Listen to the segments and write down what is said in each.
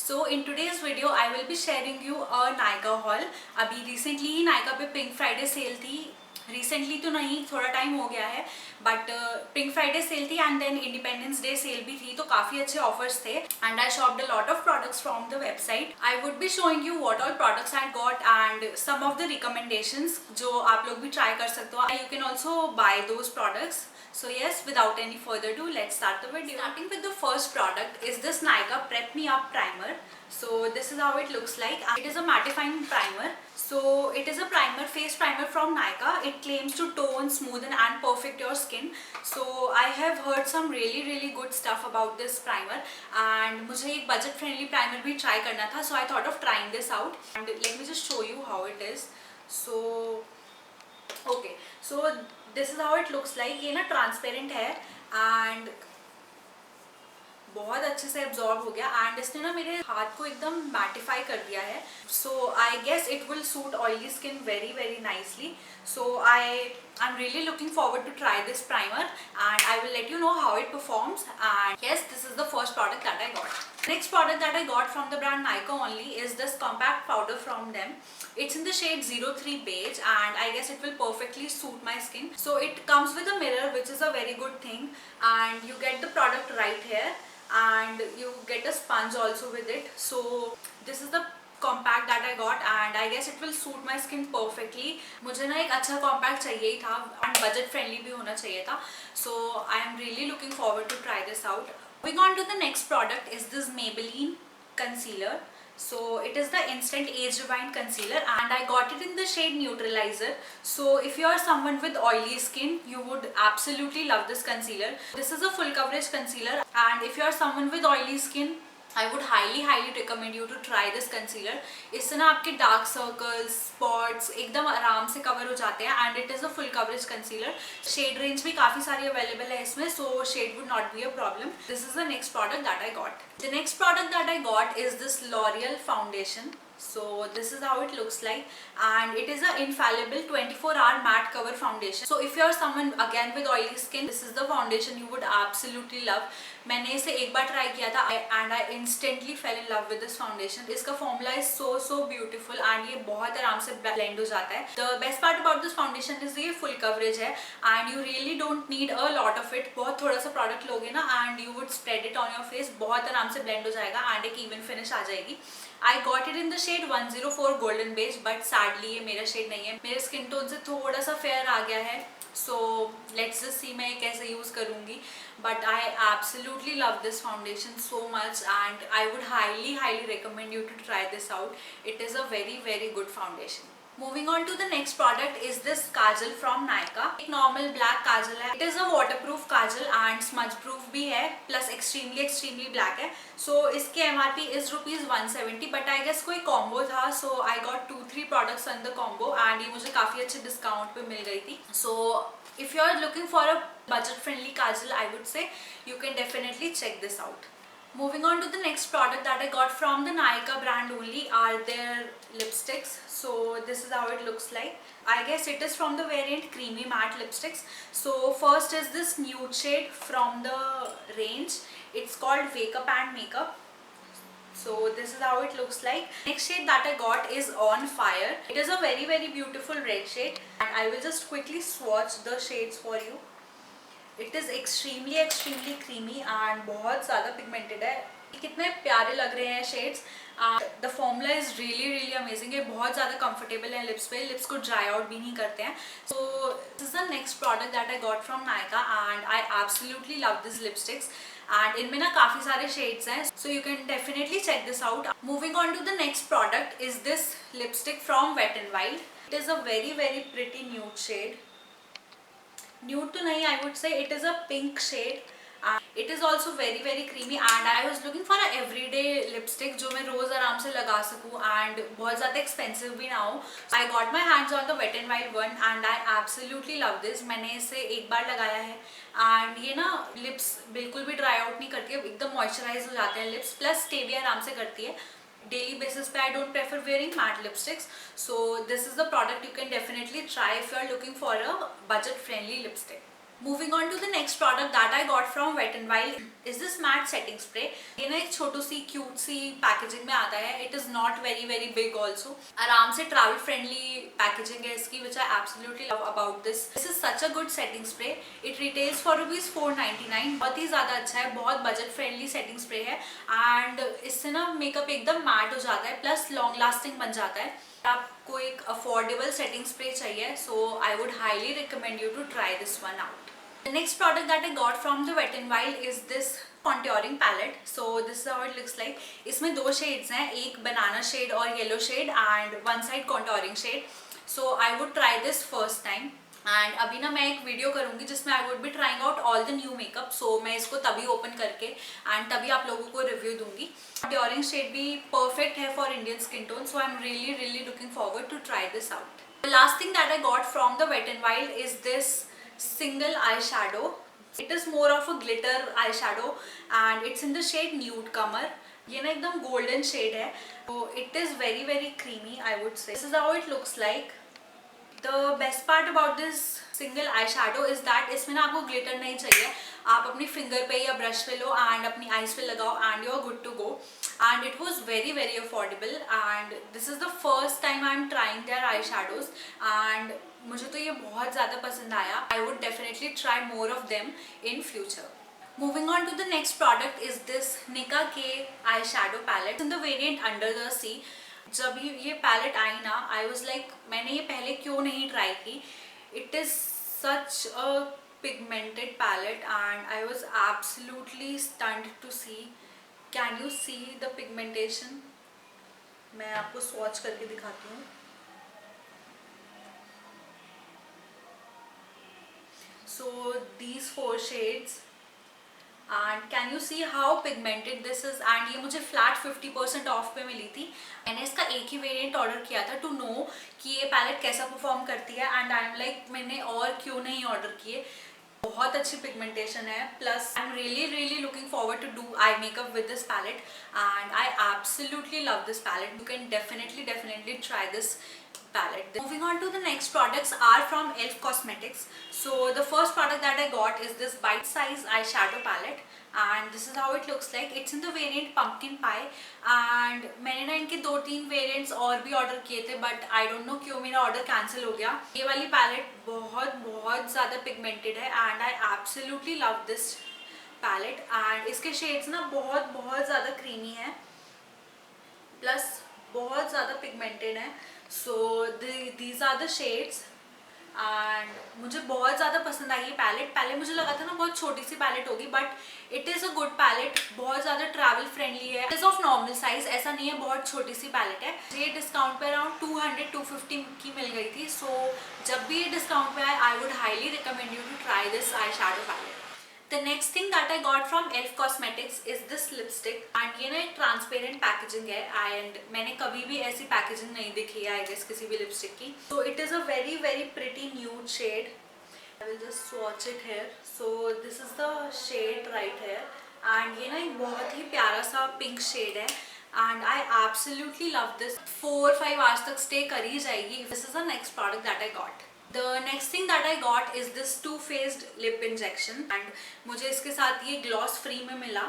So in today's video I will be sharing you a Nykaa haul. अभी recently ही Nykaa पे Pink Friday sale थी. Recently तो नहीं, थोड़ा टाइम हो गया है, बट Pink Friday sale थी and then Independence Day sale भी थी, तो काफ़ी अच्छे offers थे and I shopped a lot of products from the website. I would be showing you what all products I got and some of the recommendations जो आप लोग भी try कर सकते हो. You can also buy those products. So yes, without any further ado, let's start the video. Starting with the first product is this Nykaa Prep Me Up Primer. So this is how it looks like. It is a mattifying primer. So it is a primer, face primer from Nykaa. It claims to tone, smoothen and perfect your skin. So I have heard some really good stuff about this primer and मुझे एक budget friendly primer भी try करना था. So I thought of trying this out and let me just show you how it is. So okay, so this is how it looks like. ये ना transparent है and बहुत अच्छे से absorb हो गया एंड इसने ना मेरे हाथ को एकदम मैटिफाई कर दिया है. So I guess it will suit oily skin very nicely. So I'm really looking forward to try this primer and I will let you know how it performs. And yes, this is the first product that I got. Next product that I got from the brand Nykaa only is this compact powder from them. It's in the shade 03 beige and I guess it will perfectly suit my skin. So it comes with a mirror, which is a very good thing, and you get the product right here and you get a sponge also with it. So this is the compact that I got and I guess it will suit my skin perfectly. मुझे ना एक अच्छा compact चाहिए ही था and budget friendly भी होना चाहिए था. So I am really looking forward to try this out. Moving on to the next product is this Maybelline concealer. So it is the instant age rewind concealer and I got it in the shade neutralizer. So if you are someone with oily skin, you would absolutely love this concealer. This is a full coverage concealer and if you are someone with oily skin, I would highly recommend you to try this concealer. इससे ना आपके dark circles, spots एकदम आराम से cover हो जाते हैं and it is a full coverage concealer. Shade range भी काफ़ी सारी अवेलेबल है इसमें, so shade would not be a problem. This is the next product that I got. The next product that I got is this L'Oreal foundation. So this is how it looks like and it is a infallible 24-hour matte cover foundation. So if you are someone again with oily skin, this is the foundation you would absolutely love. मैंने इसे एक बार try किया था and I instantly fell in love with this foundation. इसका formula is so beautiful and ये बहुत आराम से ब्लेंड हो जाता है. The best part about this foundation is ये full coverage है and you really don't need a lot of it. बहुत थोड़ा सा प्रोडक्ट लोगे ना and you would spread it on your face, बहुत आराम से ब्लेंड हो जाएगा and एक even finish आ जाएगी. I got it in the shade 104 golden beige, but sadly ये मेरा शेड नहीं है. मेरे स्किन टोन से थोड़ा सा फेयर आ गया है. So let's just see मैं कैसे यूज़ करूँगी. But I absolutely love this foundation so much and I would highly recommend you to try this out. It is a very good foundation. Moving on to the next product is this Kajal from Nykaa. एक normal black काजल है. It is a waterproof Kajal and smudge proof भी है, plus extremely black है. So इसके MRP is ₹170, but I guess कोई combo था, so I got 2-3 products on the combo and ये मुझे काफ़ी अच्छे discount पे मिल गई थी. So if you are looking for a budget friendly kajal, I would say you can definitely check this out. Moving on to the next product that I got from the Nykaa brand only are their lipsticks. So this is how it looks like. I guess it is from the variant creamy matte lipsticks. So first is this nude shade from the range. It's called Wake Up and Makeup. So this is how it looks like. Next shade that I got is On Fire. It is a very beautiful red shade and I will just quickly swatch the shades for you. It is extremely creamy and बहुत ज़्यादा pigmented है. कितने प्यारे लग रहे हैं shades. The formula is really amazing. ये बहुत ज़्यादा कंफर्टेबल है लिप्स पे, लिप्स को ड्राई आउट भी नहीं करते हैं. So this is the next product that I got from Nykaa and I absolutely love this lipsticks and इनमें ना काफ़ी सारे शेड्स हैं, so you can definitely check this out. Moving on to the next product is this lipstick from Wet n Wild. It is a very pretty nude shade. Nude तो नहीं, I would say it is a pink shade. It is also very creamy and I was looking for a everyday lipstick जो मैं रोज़ आराम से लगा सकूँ and बहुत ज़्यादा expensive भी ना हो. I got my hands on the Wet n Wild one and I absolutely love this. मैंने इसे एक बार लगाया है and ये ना lips बिल्कुल भी dry out नहीं करती है, एकदम moisturize हो जाते हैं lips, plus stay भी आराम से करती है. Daily basis पे I don't prefer wearing matte lipsticks, so this is the product you can definitely try if you are looking for a budget friendly lipstick. Moving on to the next product that I got from wet and wild is this matte setting spray. ये ना एक छोटू सी cute सी packaging में आता है। It is not very very big also, आराम से travel friendly packaging है इसकी, which I absolutely love about this. This is such a good setting spray. It retails for ₹499। बहुत ही ज्यादा अच्छा है, बहुत बजट फ्रेंडली सेटिंग स्प्रे है एंड इससे ना मेकअप एकदम मैट हो जाता है प्लस लॉन्ग लास्टिंग बन जाता है। आपको एक अफोर्डेबल सेटिंग स्प्रे चाहिए, so I would highly recommend you to try this one out. The next product that I got from the Wet n Wild is this contouring palette. So this is how it looks like. इसमें दो shades हैं, एक banana shade और yellow shade and one side contouring shade. So I would try this first time. And अभी ना मैं एक video करूँगी जिसमें I would be trying out all the new makeup. So मैं इसको तभी ओपन करके and तभी आप लोगों को रिव्यू दूंगी। Contouring shade भी perfect है for Indian skin tone. So I'm really looking forward to try this out. The last thing that I got from the Wet n Wild is this single eyeshadow. It is more of a glitter eyeshadow and it's in the shade Nudecomer. ये ना एकदम golden shade है, so it is very creamy I would say. This is how it looks like. The best part about this single eyeshadow is that इसमें ना आपको glitter नहीं चाहिए, आप अपनी finger पे या brush पे लो and अपनी eyes पे लगाओ and you're good to go. And it was very affordable and this is the first time I'm trying their eyeshadows and मुझे तो ये बहुत ज़्यादा पसंद आया. I would definitely try more of them in future. Moving on to the next product is this Nicka K eyeshadow palette in the variant Under the Sea. जब ये palette I ना, I was like मैंने ये पहले क्यों नहीं try की. It is such a pigmented palette and I was absolutely stunned to see. Can you see the pigmentation? मैं आपको swatch करके दिखाती हूँ. So these 4 shades and can you see how pigmented this is? and ये मुझे flat 50% of पे मिली थी. मैंने इसका एक ही वेरिएंट ऑर्डर किया था टू नो कि ये पैलेट कैसा परफॉर्म करती है एंड आई एम लाइक मैंने और क्यों नहीं ऑर्डर किए. बहुत अच्छी पिगमेंटेशन है plus I am really looking forward to do eye makeup with this palette and I absolutely love this palette. You can definitely try this palette. Moving on to the next products are from Elf Cosmetics. So the first product that I got is this bite size eyeshadow palette and this is how it looks like. It's in the variant Pumpkin Pie and मैंने ना इनके 2-3 variants और भी order किए थे but I don't know क्यों मेरा order cancel हो गया. ये वाली पैलेट बहुत ज़्यादा पिगमेंटेड है and I absolutely love this palette and इसके शेड्स ना बहुत ज़्यादा क्रीमी है प्लस बहुत ज़्यादा पिगमेंटेड है. सो these are the shades and मुझे बहुत ज़्यादा पसंद आई ये पैलेट. पहले मुझे लगा था ना बहुत छोटी सी पैलेट होगी but it is a good palette. बहुत ज़्यादा ट्रैवल फ्रेंडली है. इज ऑफ नॉर्मल साइज, ऐसा नहीं है बहुत छोटी सी पैलेट है. ये डिस्काउंट पे अराउंड 200-250 की मिल गई थी. सो जब भी ये डिस्काउंट पे आए I would highly recommend you to try this eye shadow palette. The next thing that I got from Elf Cosmetics is this lipstick and ये ना एक ट्रांसपेरेंट पैकेजिंग है and मैंने कभी भी ऐसी पैकेजिंग नहीं देखी है आई गेस किसी भी लिपस्टिक की. So it is a very pretty nude shade. I will just swatch it here. So this is the shade right here and ये ना एक बहुत ही प्यारा सा पिंक शेड है and I absolutely love this. 4-5 hours तक stay कर ही जाएगी. This is the next product that I got. The next thing that I got is this Too Faced lip injection and मुझे इसके साथ ये gloss free में मिला.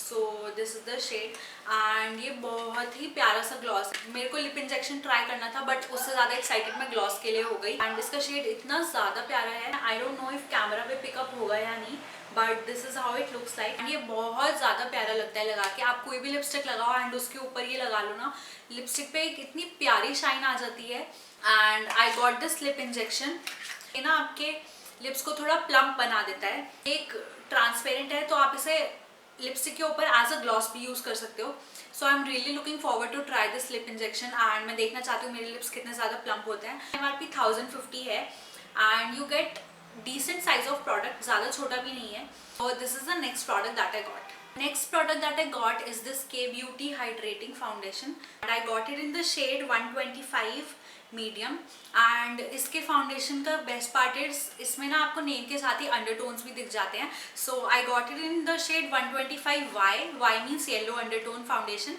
So this is the shade and ये बहुत ही प्यारा सा gloss. मेरे को lip injection try करना था but उससे ज़्यादा excited मैं gloss के लिए हो गई and इसका shade इतना ज़्यादा प्यारा है. I don't know if camera पे pick up होगा या नहीं but this is how it looks like. and ये बहुत ज़्यादा प्यारा लगता है लगा के. आप कोई भी लिपस्टिक लगाओ and उसके ऊपर ये लगा लो ना, लिपस्टिक पे एक इतनी प्यारी शाइन आ जाती है. and I got this lip injection. ये ना आपके लिप्स को थोड़ा प्लम्प बना देता है. एक ट्रांसपेरेंट है तो आप इसे लिपस्टिक के ऊपर एज अ ग्लॉस भी यूज़ कर सकते हो. So I am really looking forward to try this lip injection and मैं देखना चाहती हूँ मेरे लिप्स कितने ज़्यादा प्लम्प होते हैं. MRP 1050 है and you get decent size of product, ज़्यादा छोटा भी नहीं है. So this is the next product that I got. Next product that I got is this K Beauty Hydrating Foundation and I got it in the shade 125 medium and इसके foundation का best part is इसमें ना आपको name के साथ ही undertones भी दिख जाते हैं. So I got it in the shade 125Y means yellow undertone foundation.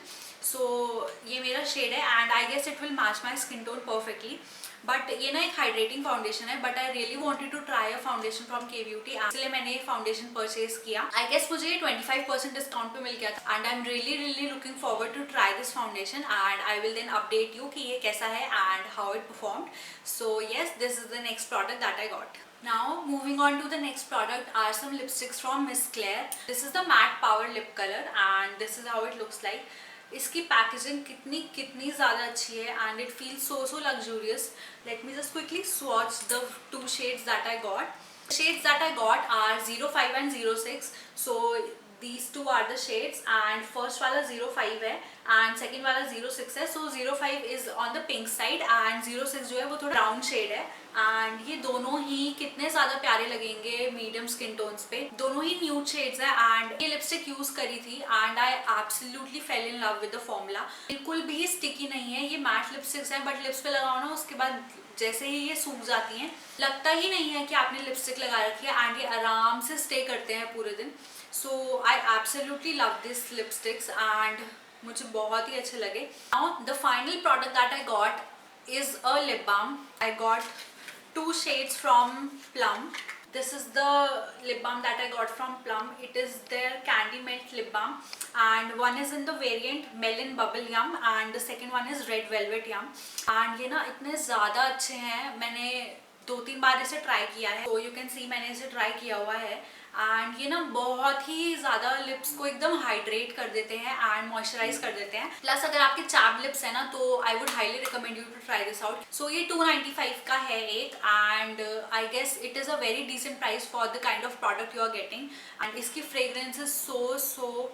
So ये मेरा शेड है and I guess it will match my skin tone perfectly but ये ना एक हाइड्रेटिंग फाउंडेशन है, but I really wanted to try a foundation from K beauty, इसलिए मैंने ये फाउंडेशन परचेज किया। आई गेस मुझे ये 25% डिस्काउंट पे मिल गया था and I am really looking forward to try this foundation and I will then update you कि ये कैसा है and how it performed. So yes, this is the next product that I got. Now moving on to the next product are some lipsticks from Miss Claire. This is the matte power lip color and this is how it looks like. इसकी packaging कितनी ज़्यादा अच्छी है and it feels so luxurious. Let me just quickly swatch the two shades that I got. Shades that I got are 05 and 06. So these two are the shades and first वाला 05 है and second वाला 06 है। So 05 is on the pink side and 06 जो है वो थोड़ा brown shade है and ये दोनों ही कितने ज़्यादा प्यारे लगेंगे मीडियम स्किन टोन्स पे। दोनों ही न्यूड शेड्स है एंड ये लिपस्टिक यूज़ करी थी and I absolutely fail in love with the formula. बिल्कुल भी स्टिकी नहीं है, ये मैट लिपस्टिक्स हैं बट लिप्स पे लगाओ ना उसके बाद जैसे ही ये सूख जाती हैं लगता ही नहीं है कि आपने लिपस्टिक लगा रखी है एंड ये आराम से स्टे करते हैं पूरे दिन। So I absolutely love this lipsticks and मुझे बहुत ही अच्छे लगे। Now the final product that I got is a lip balm. I got 2 shades from Plum. This is the lip balm that I got from Plum. It is their Candy Melt lip balm and one is in the variant Melon Bubble Yum and the second one is Red Velvet Yum. And ये ना इतने ज़्यादा अच्छे हैं, मैंने 2-3 बार इसे try किया है। तो यू कैन सी मैंने इसे ट्राई किया हुआ है एंड ये ना बहुत ही ज़्यादा लिप्स को एकदम हाइड्रेट कर देते हैं एंड मॉइस्चराइज कर देते हैं। प्लस अगर आपके चैप लिप्स है ना तो I would highly recommend you to try this out. So ये 295 का है एक and I guess it is a very decent price for the kind of product you are getting and इसकी fragrance is so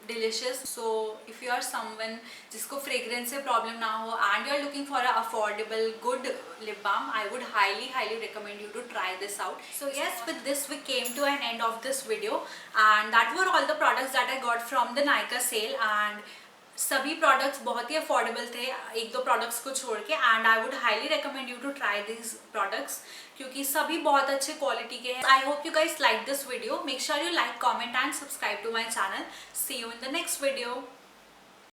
delicious. So if you are someone जिसको fragrance से problem ना हो and you are looking for a affordable good lip balm, I would highly recommend you to try this out. So yes, with this we came to an end of this video and that were all the products that I got from the Nykaa sale and सभी products बहुत ही affordable थे, 1-2 products को छोड़ के and I would highly recommend you to try this products क्योंकि सभी बहुत अच्छे क्वालिटी के हैं। I hope you guys like this video. Make sure you like, comment and subscribe to my channel. See you in the next video.